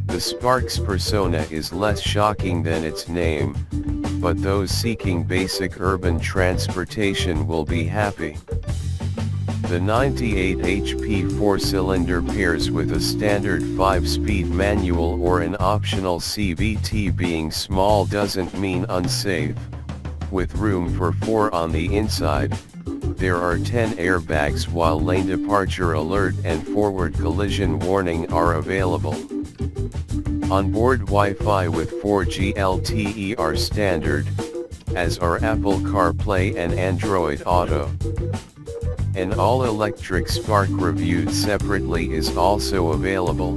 The Spark's persona is less shocking than its name, but those seeking basic urban transportation will be happy. The 98 HP 4-cylinder pairs with a standard 5-speed manual or an optional CVT. Being small doesn't mean unsafe. With room for 4 on the inside, there are 10 airbags, while lane departure alert and forward collision warning are available. Onboard Wi-Fi with 4G LTE are standard, as are Apple CarPlay and Android Auto. An all-electric Spark reviewed separately is also available.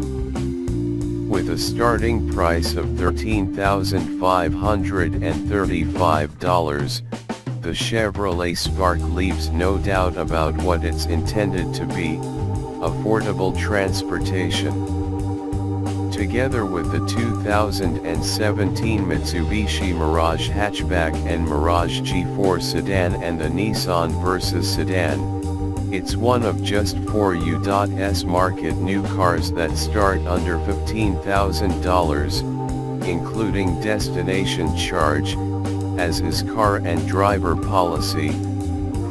With a starting price of $13,535, the Chevrolet Spark leaves no doubt about what it's intended to be: affordable transportation. Together with the 2017 Mitsubishi Mirage Hatchback and Mirage G4 sedan and the Nissan Versa sedan, it's one of just 4 U.S. market new cars that start under $15,000, including destination charge, as is car and driver policy,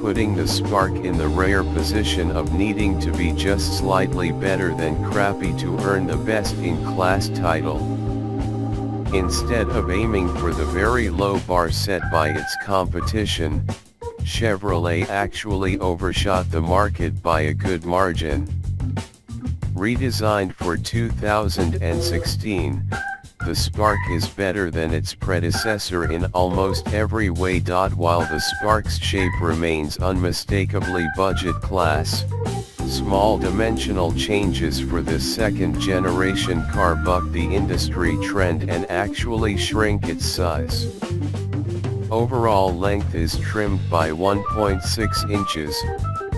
putting the Spark in the rare position of needing to be just slightly better than crappy to earn the best-in-class title. Instead of aiming for the very low bar set by its competition, Chevrolet actually overshot the market by a good margin. Redesigned for 2016, the Spark is better than its predecessor in almost every way. While the Spark's shape remains unmistakably budget class, small dimensional changes for this second-generation car buck the industry trend and actually shrink its size. Overall length is trimmed by 1.6 inches,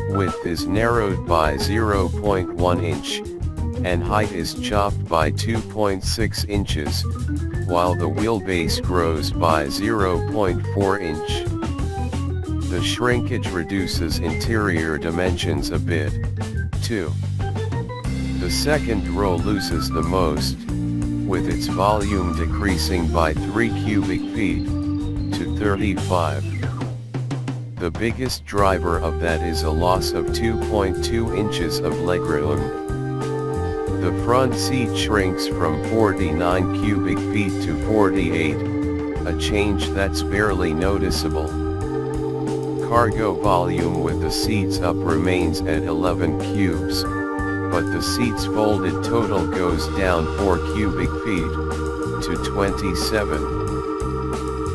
width is narrowed by 0.1 inch, and height is chopped by 2.6 inches, while the wheelbase grows by 0.4 inch. The shrinkage reduces interior dimensions a bit, too. The second row loses the most, with its volume decreasing by 3 cubic feet, to 35. The biggest driver of that is a loss of 2.2 inches of legroom. The front seat shrinks from 49 cubic feet to 48, a change that's barely noticeable. Cargo volume with the seats up remains at 11 cubes, but the seats folded total goes down 4 cubic feet, to 27.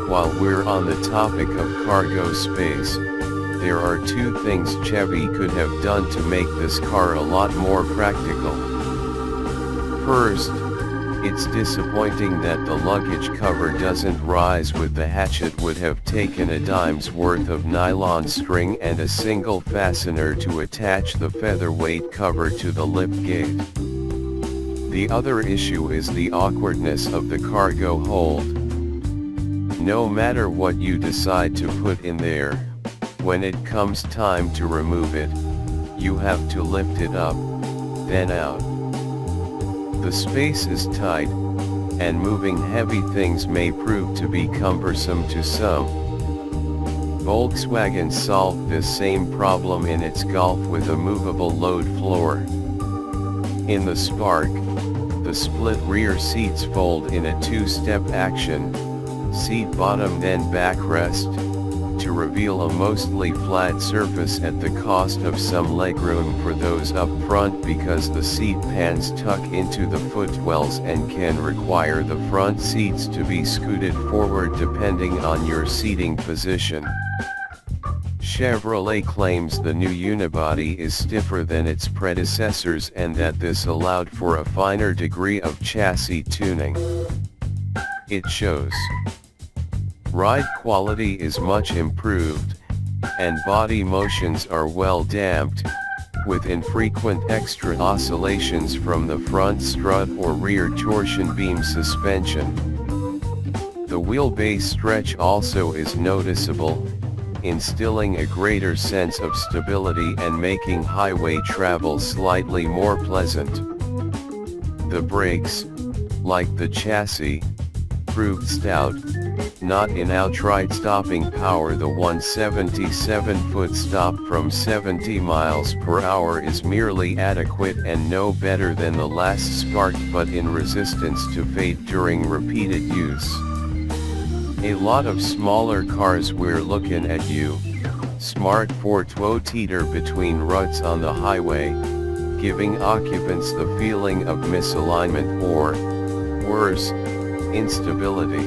While we're on the topic of cargo space, there are 2 things Chevy could have done to make this car a lot more practical. First, it's disappointing that the luggage cover doesn't rise with the hatch. It would have taken a dime's worth of nylon string and a single fastener to attach the featherweight cover to the lip gate. The other issue is the awkwardness of the cargo hold. No matter what you decide to put in there, when it comes time to remove it, you have to lift it up, then out. The space is tight, and moving heavy things may prove to be cumbersome to some. Volkswagen solved this same problem in its Golf with a movable load floor. In the Spark, the split rear seats fold in a 2-step action, seat bottom then backrest, to reveal a mostly flat surface at the cost of some legroom for those up front, because the seat pans tuck into the footwells and can require the front seats to be scooted forward depending on your seating position. Chevrolet claims the new unibody is stiffer than its predecessors and that this allowed for a finer degree of chassis tuning. It shows. Ride quality is much improved, and body motions are well damped, with infrequent extra oscillations from the front strut or rear torsion beam suspension. The wheelbase stretch also is noticeable, instilling a greater sense of stability and making highway travel slightly more pleasant. The brakes, like the chassis, proved stout, not in outright stopping power. The 177-foot stop from 70 miles per hour is merely adequate and no better than the last Spark, but in resistance to fade during repeated use. A lot of smaller cars we're looking at you, smart for to teeter between ruts on the highway, giving occupants the feeling of misalignment or, worse, instability.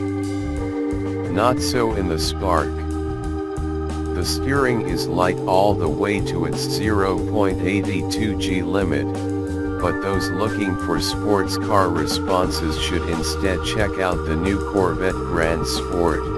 Not so in the Spark. The steering is light all the way to its 0.82 G limit, but those looking for sports car responses should instead check out the new Corvette Grand Sport.